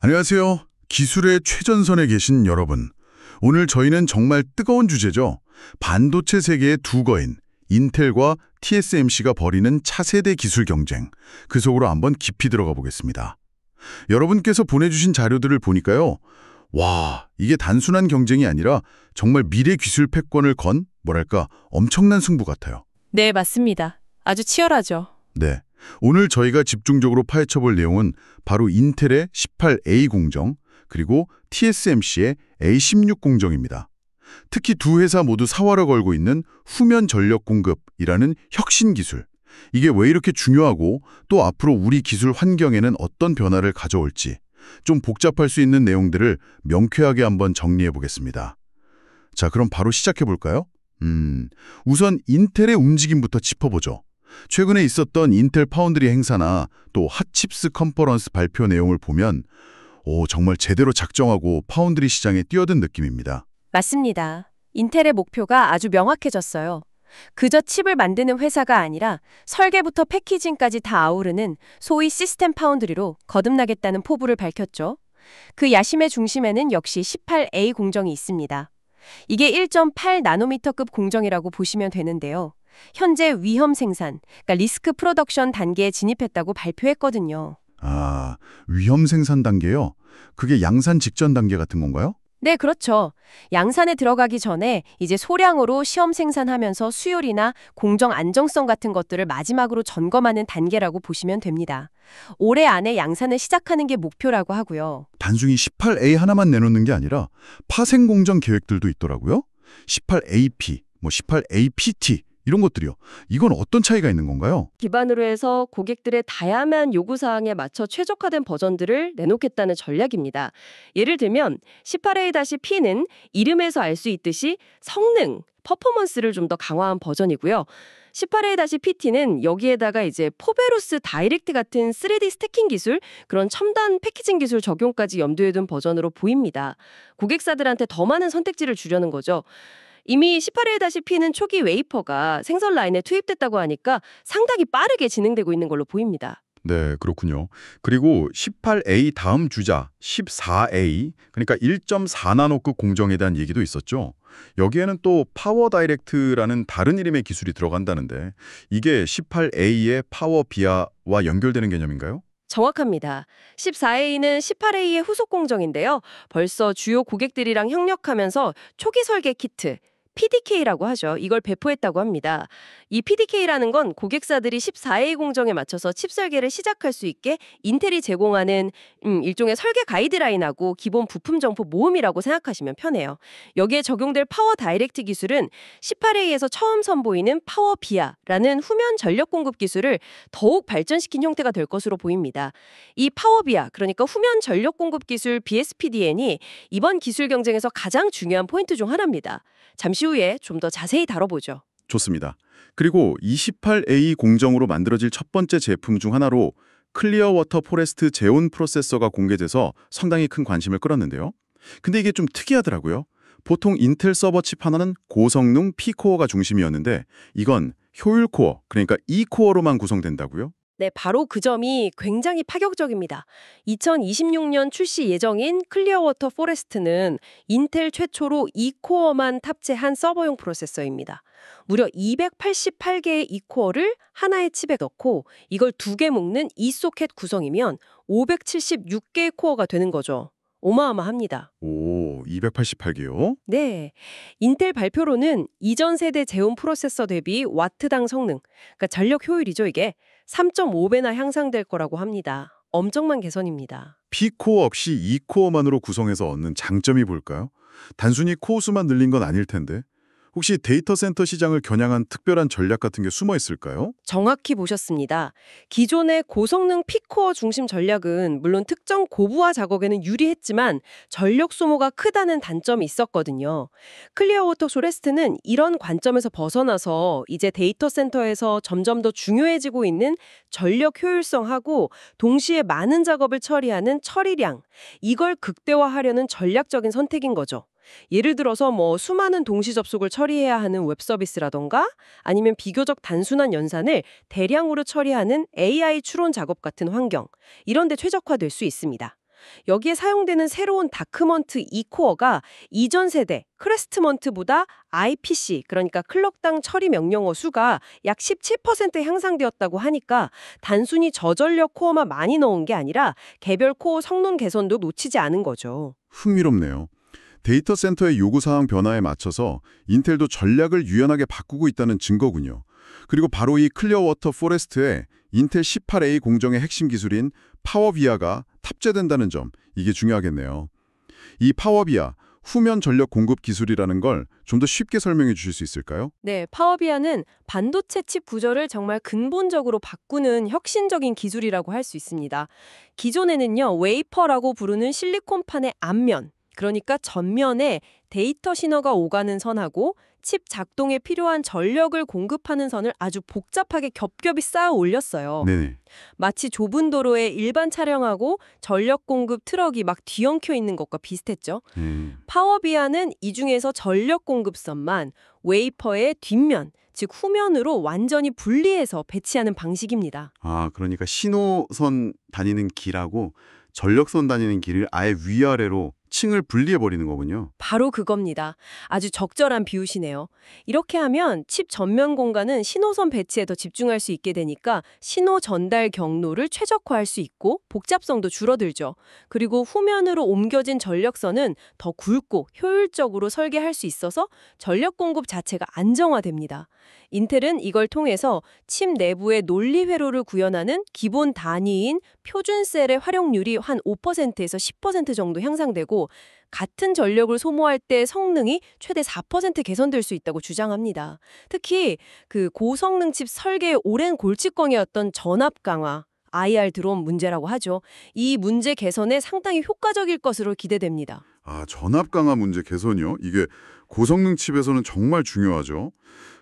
안녕하세요. 기술의 최전선에 계신 여러분. 오늘 저희는 정말 뜨거운 주제죠. 반도체 세계의 두 거인, 인텔과 TSMC가 벌이는 차세대 기술 경쟁. 그 속으로 한번 깊이 들어가 보겠습니다. 여러분께서 보내주신 자료들을 보니까요. 와, 이게 단순한 경쟁이 아니라 정말 미래 기술 패권을 건, 뭐랄까, 엄청난 승부 같아요. 네, 맞습니다. 아주 치열하죠. 네. 오늘 저희가 집중적으로 파헤쳐볼 내용은 바로 인텔의 18A 공정, 그리고 TSMC의 A16 공정입니다. 특히 두 회사 모두 사활을 걸고 있는 후면 전력 공급이라는 혁신 기술. 이게 왜 이렇게 중요하고 또 앞으로 우리 기술 환경에는 어떤 변화를 가져올지 좀 복잡할 수 있는 내용들을 명쾌하게 한번 정리해 보겠습니다. 자, 그럼 바로 시작해 볼까요? 우선 인텔의 움직임부터 짚어보죠. 최근에 있었던 인텔 파운드리 행사나 또 핫칩스 컨퍼런스 발표 내용을 보면 정말 제대로 작정하고 파운드리 시장에 뛰어든 느낌입니다. 맞습니다. 인텔의 목표가 아주 명확해졌어요. 그저 칩을 만드는 회사가 아니라 설계부터 패키징까지 다 아우르는 소위 시스템 파운드리로 거듭나겠다는 포부를 밝혔죠. 그 야심의 중심에는 역시 18A 공정이 있습니다. 이게 1.8나노미터급 공정이라고 보시면 되는데요. 현재 위험 생산, 그러니까 리스크 프로덕션 단계에 진입했다고 발표했거든요. 아, 위험 생산 단계요? 그게 양산 직전 단계 같은 건가요? 네, 그렇죠. 양산에 들어가기 전에 이제 소량으로 시험 생산하면서 수율이나 공정 안정성 같은 것들을 마지막으로 점검하는 단계라고 보시면 됩니다. 올해 안에 양산을 시작하는 게 목표라고 하고요. 단순히 18A 하나만 내놓는 게 아니라 파생 공정 계획들도 있더라고요. 18AP, 18APT 이런 것들이요. 이건 어떤 차이가 있는 건가요? 기반으로 해서 고객들의 다양한 요구사항에 맞춰 최적화된 버전들을 내놓겠다는 전략입니다. 예를 들면 18A-P는 이름에서 알 수 있듯이 성능, 퍼포먼스를 좀 더 강화한 버전이고요. 18A-PT는 여기에다가 이제 포베루스 다이렉트 같은 3D 스태킹 기술, 그런 첨단 패키징 기술 적용까지 염두에 둔 버전으로 보입니다. 고객사들한테 더 많은 선택지를 주려는 거죠. 이미 18A-P는 초기 웨이퍼가 생산 라인에 투입됐다고 하니까 상당히 빠르게 진행되고 있는 걸로 보입니다. 네, 그렇군요. 그리고 18A 다음 주자 14A, 그러니까 1.4나노급 공정에 대한 얘기도 있었죠. 여기에는 또 파워 다이렉트라는 다른 이름의 기술이 들어간다는데 이게 18A의 파워 비아와 연결되는 개념인가요? 정확합니다. 14A는 18A의 후속 공정인데요. 벌써 주요 고객들이랑 협력하면서 초기 설계 키트, PDK라고 하죠. 이걸 배포했다고 합니다. 이 PDK라는 건 고객사들이 14A 공정에 맞춰서 칩 설계를 시작할 수 있게 인텔이 제공하는 일종의 설계 가이드라인하고 기본 부품 정보 모음이라고 생각하시면 편해요. 여기에 적용될 파워 다이렉트 기술은 18A에서 처음 선보이는 파워 비아라는 후면 전력 공급 기술을 더욱 발전시킨 형태가 될 것으로 보입니다. 이 파워 비아, 그러니까 후면 전력 공급 기술 BSPDN이 이번 기술 경쟁에서 가장 중요한 포인트 중 하나입니다. 잠시 후에 좀 더 자세히 다뤄보죠. 좋습니다. 그리고 28A 공정으로 만들어질 첫 번째 제품 중 하나로 클리어워터 포레스트 제온 프로세서가 공개돼서 상당히 큰 관심을 끌었는데요. 근데 이게 좀 특이하더라고요. 보통 인텔 서버 칩 하나는 고성능 P코어가 중심이었는데 이건 효율 코어, 그러니까 E코어로만 구성된다고요? 네, 바로 그 점이 굉장히 파격적입니다. 2026년 출시 예정인 클리어워터 포레스트는 인텔 최초로 E코어만 탑재한 서버용 프로세서입니다. 무려 288개의 E코어를 하나의 칩에 넣고 이걸 두 개 묶는 E소켓 구성이면 576개의 코어가 되는 거죠. 어마어마합니다. 오, 288개요? 네, 인텔 발표로는 이전 세대 제온 프로세서 대비 와트당 성능, 그러니까 전력 효율이죠 이게, 3.5배나 향상될 거라고 합니다. 엄청난 개선입니다. P코어 없이 E코어만으로 구성해서 얻는 장점이 뭘까요? 단순히 코어 수만 늘린 건 아닐 텐데 혹시 데이터 센터 시장을 겨냥한 특별한 전략 같은 게 숨어 있을까요? 정확히 보셨습니다. 기존의 고성능 P코어 중심 전략은 물론 특정 고부하 작업에는 유리했지만 전력 소모가 크다는 단점이 있었거든요. 클리어워터 포레스트는 이런 관점에서 벗어나서 이제 데이터 센터에서 점점 더 중요해지고 있는 전력 효율성하고 동시에 많은 작업을 처리하는 처리량, 이걸 극대화하려는 전략적인 선택인 거죠. 예를 들어서 수많은 동시 접속을 처리해야 하는 웹 서비스라던가 아니면 비교적 단순한 연산을 대량으로 처리하는 AI 추론 작업 같은 환경, 이런 데 최적화될 수 있습니다. 여기에 사용되는 새로운 다크먼트 2코어가 이전 세대 크레스트먼트보다 IPC, 그러니까 클럭당 처리 명령어 수가 약 17% 향상되었다고 하니까 단순히 저전력 코어만 많이 넣은 게 아니라 개별 코어 성능 개선도 놓치지 않은 거죠. 흥미롭네요. 데이터 센터의 요구사항 변화에 맞춰서 인텔도 전략을 유연하게 바꾸고 있다는 증거군요. 그리고 바로 이 클리어워터 포레스트에 인텔 18A 공정의 핵심 기술인 파워비아가 탑재된다는 점, 이게 중요하겠네요. 이 파워비아, 후면 전력 공급 기술이라는 걸 좀 더 쉽게 설명해 주실 수 있을까요? 네, 파워비아는 반도체 칩 구조를 정말 근본적으로 바꾸는 혁신적인 기술이라고 할 수 있습니다. 기존에는요, 웨이퍼라고 부르는 실리콘판의 앞면, 그러니까 전면에 데이터 신호가 오가는 선하고 칩 작동에 필요한 전력을 공급하는 선을 아주 복잡하게 겹겹이 쌓아 올렸어요. 네네. 마치 좁은 도로에 일반 차량하고 전력 공급 트럭이 막 뒤엉켜 있는 것과 비슷했죠. 파워비아는 이 중에서 전력 공급선만 웨이퍼의 뒷면, 즉 후면으로 완전히 분리해서 배치하는 방식입니다. 아, 그러니까 신호선 다니는 길하고 전력선 다니는 길을 아예 위아래로 층을 분리해버리는 거군요. 바로 그겁니다. 아주 적절한 비유시네요. 이렇게 하면 칩 전면 공간은 신호선 배치에 더 집중할 수 있게 되니까 신호 전달 경로를 최적화할 수 있고 복잡성도 줄어들죠. 그리고 후면으로 옮겨진 전력선은 더 굵고 효율적으로 설계할 수 있어서 전력 공급 자체가 안정화됩니다. 인텔은 이걸 통해서 칩 내부의 논리 회로를 구현하는 기본 단위인 표준 셀의 활용률이 한 5%에서 10% 정도 향상되고 같은 전력을 소모할 때 성능이 최대 4% 개선될 수 있다고 주장합니다. 특히 그 고성능 칩 설계의 오랜 골칫거리였던 전압 강화, IR 드론 문제라고 하죠. 이 문제 개선에 상당히 효과적일 것으로 기대됩니다. 아, 전압 강화 문제 개선이요? 이게 고성능 칩에서는 정말 중요하죠.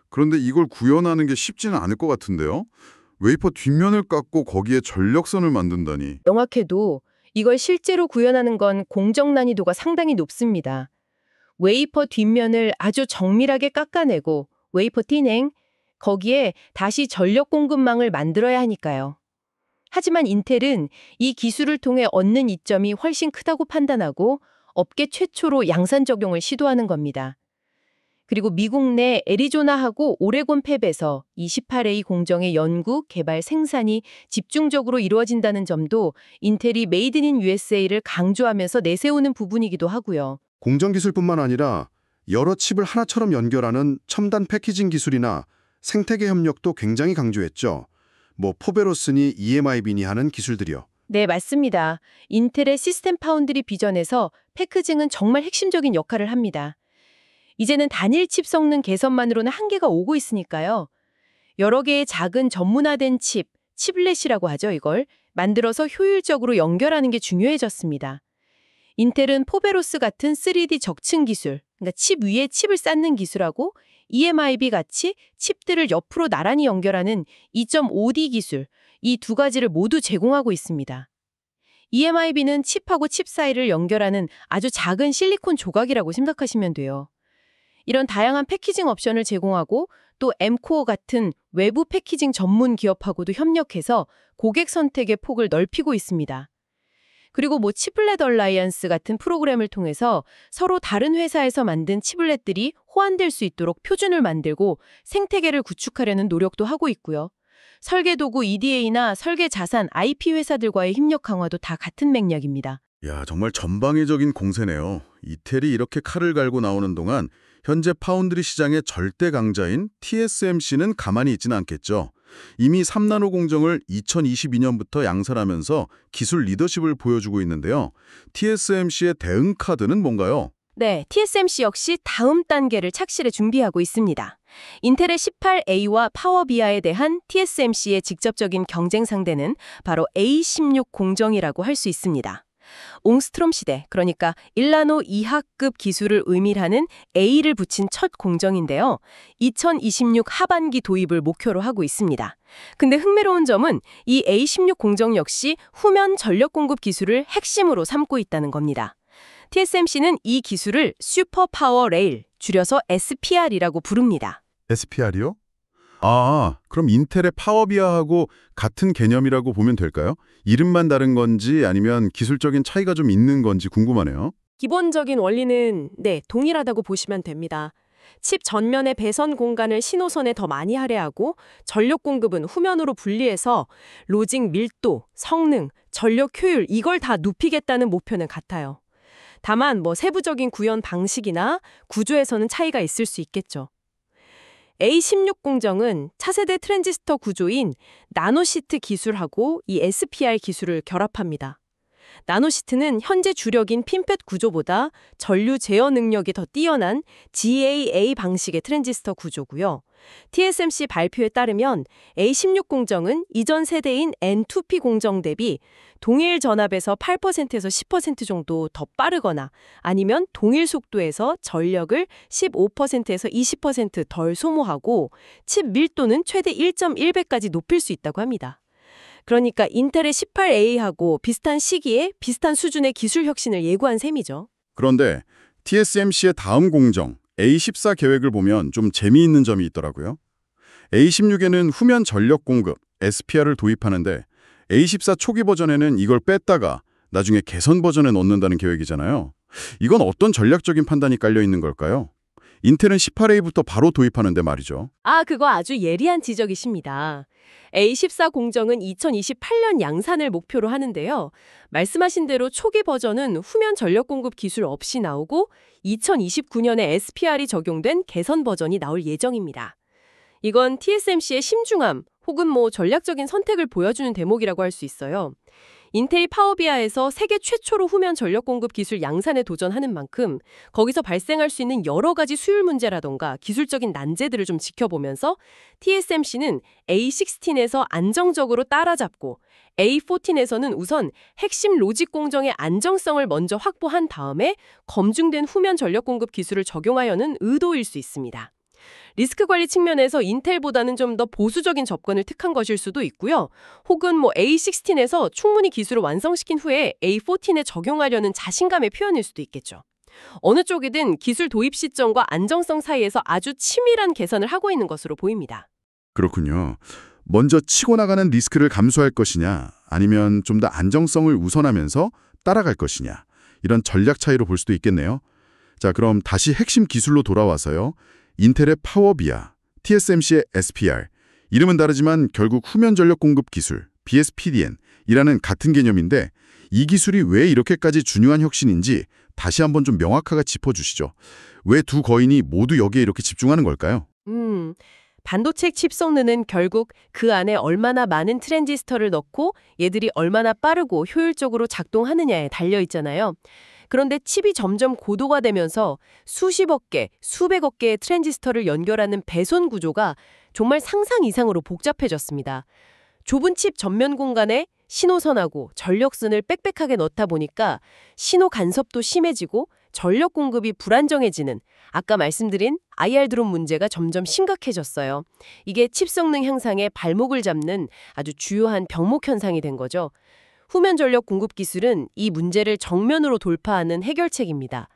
그런데 이걸 구현하는 게 쉽지는 않을 것 같은데요. 웨이퍼 뒷면을 깎고 거기에 전력선을 만든다니. 명확해도 이걸 실제로 구현하는 건 공정 난이도가 상당히 높습니다. 웨이퍼 뒷면을 아주 정밀하게 깎아내고 웨이퍼 틴행, 거기에 다시 전력 공급망을 만들어야 하니까요. 하지만 인텔은 이 기술을 통해 얻는 이점이 훨씬 크다고 판단하고 업계 최초로 양산 적용을 시도하는 겁니다. 그리고 미국 내 애리조나하고 오레곤 팹에서 28A 공정의 연구, 개발, 생산이 집중적으로 이루어진다는 점도 인텔이 메이드 인 USA를 강조하면서 내세우는 부분이기도 하고요. 공정 기술뿐만 아니라 여러 칩을 하나처럼 연결하는 첨단 패키징 기술이나 생태계 협력도 굉장히 강조했죠. 뭐 포베로스니 EMIB니 하는 기술들이요. 네, 맞습니다. 인텔의 시스템 파운드리 비전에서 패키징은 정말 핵심적인 역할을 합니다. 이제는 단일 칩 성능 개선만으로는 한계가 오고 있으니까요. 여러 개의 작은 전문화된 칩렛이라고 하죠, 이걸. 만들어서 효율적으로 연결하는 게 중요해졌습니다. 인텔은 포베로스 같은 3D 적층 기술, 그러니까 칩 위에 칩을 쌓는 기술하고 EMIB 같이 칩들을 옆으로 나란히 연결하는 2.5D 기술, 이 두 가지를 모두 제공하고 있습니다. EMIB는 칩하고 칩 사이를 연결하는 아주 작은 실리콘 조각이라고 생각하시면 돼요. 이런 다양한 패키징 옵션을 제공하고 또 M코어 같은 외부 패키징 전문 기업하고도 협력해서 고객 선택의 폭을 넓히고 있습니다. 그리고 뭐 치플렛 얼라이언스 같은 프로그램을 통해서 서로 다른 회사에서 만든 치플렛들이 호환될 수 있도록 표준을 만들고 생태계를 구축하려는 노력도 하고 있고요. 설계 도구 EDA나 설계 자산 IP 회사들과의 협력 강화도 다 같은 맥락입니다. 야, 정말 전방위적인 공세네요. 이텔이 이렇게 칼을 갈고 나오는 동안 현재 파운드리 시장의 절대 강자인 TSMC는 가만히 있지는 않겠죠. 이미 3나노 공정을 2022년부터 양산하면서 기술 리더십을 보여주고 있는데요. TSMC의 대응 카드는 뭔가요? 네, TSMC 역시 다음 단계를 착실히 준비하고 있습니다. 인텔의 18A와 파워비아에 대한 TSMC의 직접적인 경쟁 상대는 바로 A16 공정이라고 할 수 있습니다. 옹스트롬 시대, 그러니까 1나노 이하급 기술을 의미하는 A를 붙인 첫 공정인데요. 2026 하반기 도입을 목표로 하고 있습니다. 근데 흥미로운 점은 이 A16 공정 역시 후면 전력 공급 기술을 핵심으로 삼고 있다는 겁니다. TSMC는 이 기술을 슈퍼 파워 레일, 줄여서 SPR이라고 부릅니다. SPR이요? 그럼 인텔의 파워비아하고 같은 개념이라고 보면 될까요? 이름만 다른 건지 아니면 기술적인 차이가 좀 있는 건지 궁금하네요. 기본적인 원리는 동일하다고 보시면 됩니다. 칩 전면의 배선 공간을 신호선에 더 많이 할애하고 전력 공급은 후면으로 분리해서 로직 밀도, 성능, 전력 효율 이걸 다 높이겠다는 목표는 같아요. 다만 세부적인 구현 방식이나 구조에서는 차이가 있을 수 있겠죠. A16 공정은 차세대 트랜지스터 구조인 나노시트 기술하고 이 SPR 기술을 결합합니다. 나노시트는 현재 주력인 핀펫 구조보다 전류 제어 능력이 더 뛰어난 GAA 방식의 트랜지스터 구조고요. TSMC 발표에 따르면 A16 공정은 이전 세대인 N2P 공정 대비 동일 전압에서 8%에서 10% 정도 더 빠르거나 아니면 동일 속도에서 전력을 15%에서 20%덜 소모하고 칩 밀도는 최대 1.1배까지 높일 수 있다고 합니다. 그러니까 인텔의 18A하고 비슷한 시기에 비슷한 수준의 기술 혁신을 예고한 셈이죠. 그런데 TSMC의 다음 공정 A14 계획을 보면 좀 재미있는 점이 있더라고요. A16에는 후면 전력 공급, SPR을 도입하는데 A14 초기 버전에는 이걸 뺐다가 나중에 개선 버전에 넣는다는 계획이잖아요. 이건 어떤 전략적인 판단이 깔려 있는 걸까요? 인텔은 18A부터 바로 도입하는데 말이죠. 그거 아주 예리한 지적이십니다. A14 공정은 2028년 양산을 목표로 하는데요. 말씀하신 대로 초기 버전은 후면 전력 공급 기술 없이 나오고 2029년에 SPR이 적용된 개선 버전이 나올 예정입니다. 이건 TSMC의 심중함 혹은 전략적인 선택을 보여주는 대목이라고 할 수 있어요. 인텔이 파워비아에서 세계 최초로 후면 전력 공급 기술 양산에 도전하는 만큼 거기서 발생할 수 있는 여러 가지 수율 문제라던가 기술적인 난제들을 좀 지켜보면서 TSMC는 A16에서 안정적으로 따라잡고 A14에서는 우선 핵심 로직 공정의 안정성을 먼저 확보한 다음에 검증된 후면 전력 공급 기술을 적용하려는 의도일 수 있습니다. 리스크 관리 측면에서 인텔보다는 좀 더 보수적인 접근을 택한 것일 수도 있고요. 혹은 A16에서 충분히 기술을 완성시킨 후에 A14에 적용하려는 자신감의 표현일 수도 있겠죠. 어느 쪽이든 기술 도입 시점과 안정성 사이에서 아주 치밀한 계산을 하고 있는 것으로 보입니다. 그렇군요. 먼저 치고 나가는 리스크를 감수할 것이냐 아니면 좀 더 안정성을 우선하면서 따라갈 것이냐 이런 전략 차이로 볼 수도 있겠네요. 자, 그럼 다시 핵심 기술로 돌아와서요. 인텔의 파워비아, TSMC의 SPR, 이름은 다르지만 결국 후면 전력 공급 기술, BSPDN이라는 같은 개념인데 이 기술이 왜 이렇게까지 중요한 혁신인지 다시 한번 좀 명확하게 짚어주시죠. 왜 두 거인이 모두 여기에 이렇게 집중하는 걸까요? 반도체 칩 성능은 결국 그 안에 얼마나 많은 트랜지스터를 넣고 얘들이 얼마나 빠르고 효율적으로 작동하느냐에 달려 있잖아요. 그런데 칩이 점점 고도화되면서 수십억 개, 수백억 개의 트랜지스터를 연결하는 배선 구조가 정말 상상 이상으로 복잡해졌습니다. 좁은 칩 전면 공간에 신호선하고 전력선을 빽빽하게 넣다 보니까 신호 간섭도 심해지고 전력 공급이 불안정해지는 아까 말씀드린 IR 드롭 문제가 점점 심각해졌어요. 이게 칩 성능 향상에 발목을 잡는 아주 주요한 병목 현상이 된 거죠. 후면 전력 공급 기술은 이 문제를 정면으로 돌파하는 해결책입니다.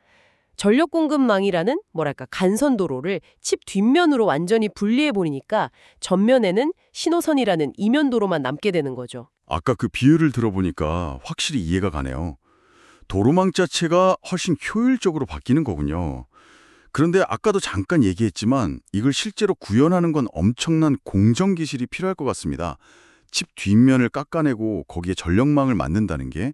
전력 공급망이라는 간선도로를 칩 뒷면으로 완전히 분리해버리니까 전면에는 신호선이라는 이면도로만 남게 되는 거죠. 아까 그 비유를 들어보니까 확실히 이해가 가네요. 도로망 자체가 훨씬 효율적으로 바뀌는 거군요. 그런데 아까도 잠깐 얘기했지만 이걸 실제로 구현하는 건 엄청난 공정 기술이 필요할 것 같습니다. 칩 뒷면을 깎아내고 거기에 전력망을 만든다는 게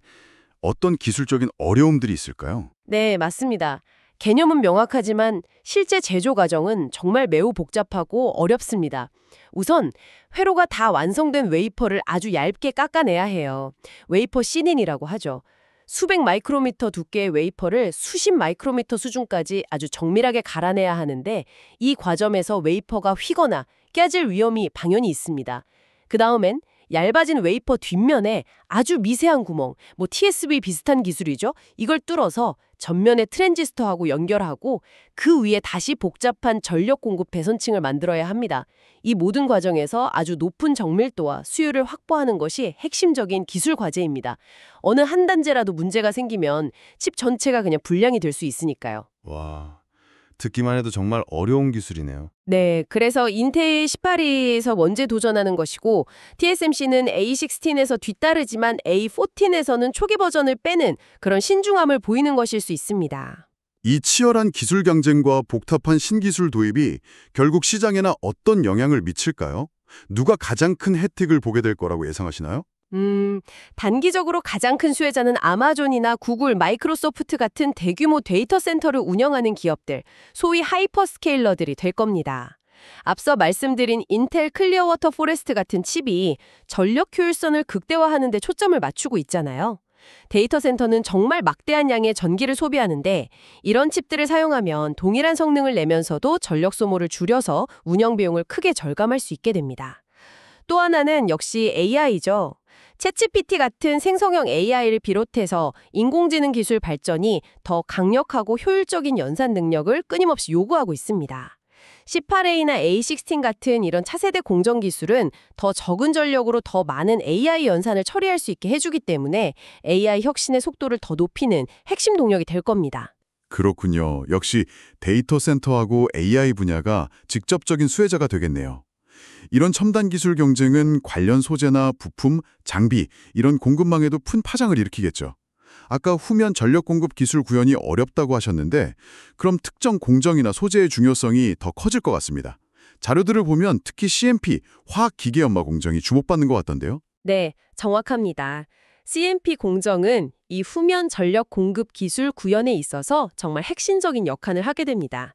어떤 기술적인 어려움들이 있을까요? 네, 맞습니다. 개념은 명확하지만 실제 제조 과정은 정말 매우 복잡하고 어렵습니다. 우선 회로가 다 완성된 웨이퍼를 아주 얇게 깎아내야 해요. 웨이퍼 시닌이라고 하죠. 수백 마이크로미터 두께의 웨이퍼를 수십 마이크로미터 수준까지 아주 정밀하게 갈아내야 하는데 이 과정에서 웨이퍼가 휘거나 깨질 위험이 당연히 있습니다. 그 다음엔 얇아진 웨이퍼 뒷면에 아주 미세한 구멍, TSV 비슷한 기술이죠. 이걸 뚫어서 전면에 트랜지스터하고 연결하고 그 위에 다시 복잡한 전력 공급 배선층을 만들어야 합니다. 이 모든 과정에서 아주 높은 정밀도와 수율을 확보하는 것이 핵심적인 기술 과제입니다. 어느 한 단계라도 문제가 생기면 칩 전체가 그냥 불량이 될 수 있으니까요. 와, 듣기만 해도 정말 어려운 기술이네요. 네, 그래서 인텔 18A에서 먼저 도전하는 것이고 TSMC는 A16에서 뒤따르지만 A14에서는 초기 버전을 빼는 그런 신중함을 보이는 것일 수 있습니다. 이 치열한 기술 경쟁과 복잡한 신기술 도입이 결국 시장에나 어떤 영향을 미칠까요? 누가 가장 큰 혜택을 보게 될 거라고 예상하시나요? 단기적으로 가장 큰 수혜자는 아마존이나 구글, 마이크로소프트 같은 대규모 데이터 센터를 운영하는 기업들, 소위 하이퍼스케일러들이 될 겁니다. 앞서 말씀드린 인텔 클리어워터 포레스트 같은 칩이 전력 효율성을 극대화하는 데 초점을 맞추고 있잖아요. 데이터 센터는 정말 막대한 양의 전기를 소비하는데 이런 칩들을 사용하면 동일한 성능을 내면서도 전력 소모를 줄여서 운영 비용을 크게 절감할 수 있게 됩니다. 또 하나는 역시 AI죠. 챗GPT 같은 생성형 AI를 비롯해서 인공지능 기술 발전이 더 강력하고 효율적인 연산 능력을 끊임없이 요구하고 있습니다. 18A나 A16 같은 이런 차세대 공정 기술은 더 적은 전력으로 더 많은 AI 연산을 처리할 수 있게 해주기 때문에 AI 혁신의 속도를 더 높이는 핵심 동력이 될 겁니다. 그렇군요. 역시 데이터 센터하고 AI 분야가 직접적인 수혜자가 되겠네요. 이런 첨단 기술 경쟁은 관련 소재나 부품, 장비, 이런 공급망에도 큰 파장을 일으키겠죠. 아까 후면 전력 공급 기술 구현이 어렵다고 하셨는데 그럼 특정 공정이나 소재의 중요성이 더 커질 것 같습니다. 자료들을 보면 특히 CMP, 화학기계연마 공정이 주목받는 것 같던데요. 네, 정확합니다. CMP 공정은 이 후면 전력 공급 기술 구현에 있어서 정말 핵심적인 역할을 하게 됩니다.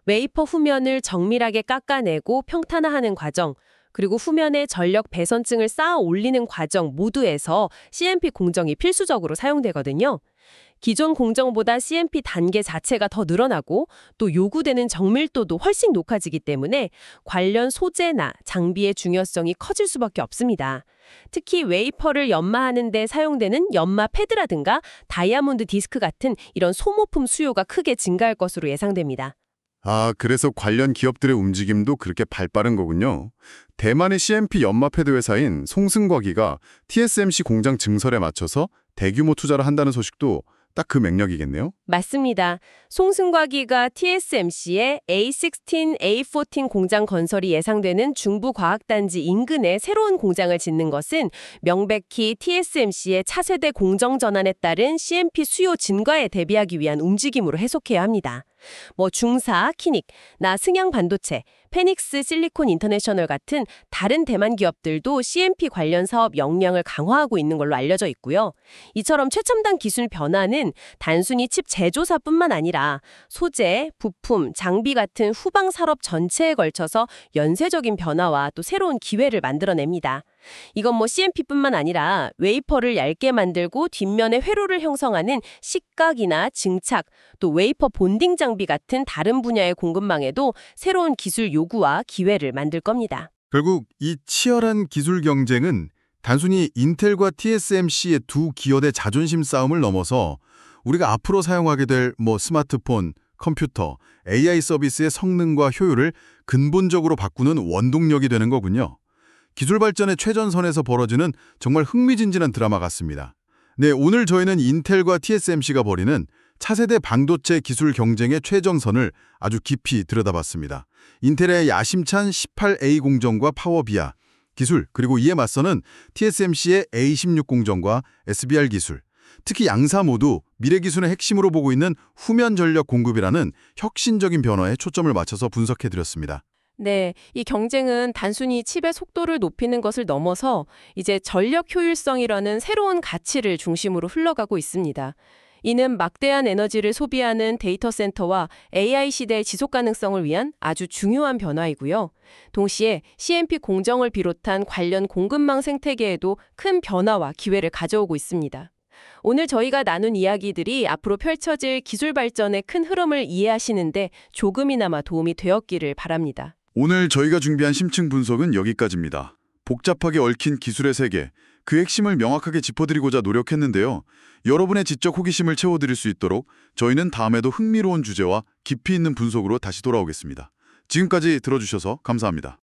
웨이퍼 후면을 정밀하게 깎아내고 평탄화하는 과정, 그리고 후면에 전력 배선층을 쌓아 올리는 과정 모두에서 CMP 공정이 필수적으로 사용되거든요. 기존 공정보다 CMP 단계 자체가 더 늘어나고 또 요구되는 정밀도도 훨씬 높아지기 때문에 관련 소재나 장비의 중요성이 커질 수밖에 없습니다. 특히 웨이퍼를 연마하는 데 사용되는 연마 패드라든가 다이아몬드 디스크 같은 이런 소모품 수요가 크게 증가할 것으로 예상됩니다. 아, 그래서 관련 기업들의 움직임도 그렇게 발빠른 거군요. 대만의 CMP 연마 패드 회사인 송승과기가 TSMC 공장 증설에 맞춰서 대규모 투자를 한다는 소식도 딱 그 맥락이겠네요. 맞습니다. 송승과기가 TSMC의 A16, A14 공장 건설이 예상되는 중부과학단지 인근에 새로운 공장을 짓는 것은 명백히 TSMC의 차세대 공정 전환에 따른 CMP 수요 증가에 대비하기 위한 움직임으로 해석해야 합니다. 중사, 키닉, 승양 반도체, 페닉스 실리콘 인터내셔널 같은 다른 대만 기업들도 CMP 관련 사업 역량을 강화하고 있는 걸로 알려져 있고요. 이처럼 최첨단 기술 변화는 단순히 칩 제조사뿐만 아니라 소재, 부품, 장비 같은 후방 산업 전체에 걸쳐서 연쇄적인 변화와 또 새로운 기회를 만들어냅니다. 이건 CMP뿐만 아니라 웨이퍼를 얇게 만들고 뒷면에 회로를 형성하는 식각이나 증착, 또 웨이퍼 본딩 장비 같은 다른 분야의 공급망에도 새로운 기술 요구와 기회를 만들 겁니다. 결국 이 치열한 기술 경쟁은 단순히 인텔과 TSMC의 두 기업의 자존심 싸움을 넘어서 우리가 앞으로 사용하게 될 스마트폰, 컴퓨터, AI 서비스의 성능과 효율을 근본적으로 바꾸는 원동력이 되는 거군요. 기술 발전의 최전선에서 벌어지는 정말 흥미진진한 드라마 같습니다. 네, 오늘 저희는 인텔과 TSMC가 벌이는 차세대 반도체 기술 경쟁의 최정선을 아주 깊이 들여다봤습니다. 인텔의 야심찬 18A 공정과 파워비아 기술, 그리고 이에 맞서는 TSMC의 A16 공정과 SBR 기술, 특히 양사 모두 미래 기술의 핵심으로 보고 있는 후면 전력 공급이라는 혁신적인 변화에 초점을 맞춰서 분석해드렸습니다. 네, 이 경쟁은 단순히 칩의 속도를 높이는 것을 넘어서 이제 전력 효율성이라는 새로운 가치를 중심으로 흘러가고 있습니다. 이는 막대한 에너지를 소비하는 데이터 센터와 AI 시대의 지속 가능성을 위한 아주 중요한 변화이고요. 동시에 CMP 공정을 비롯한 관련 공급망 생태계에도 큰 변화와 기회를 가져오고 있습니다. 오늘 저희가 나눈 이야기들이 앞으로 펼쳐질 기술 발전의 큰 흐름을 이해하시는데 조금이나마 도움이 되었기를 바랍니다. 오늘 저희가 준비한 심층 분석은 여기까지입니다. 복잡하게 얽힌 기술의 세계, 그 핵심을 명확하게 짚어드리고자 노력했는데요. 여러분의 지적 호기심을 채워드릴 수 있도록 저희는 다음에도 흥미로운 주제와 깊이 있는 분석으로 다시 돌아오겠습니다. 지금까지 들어주셔서 감사합니다.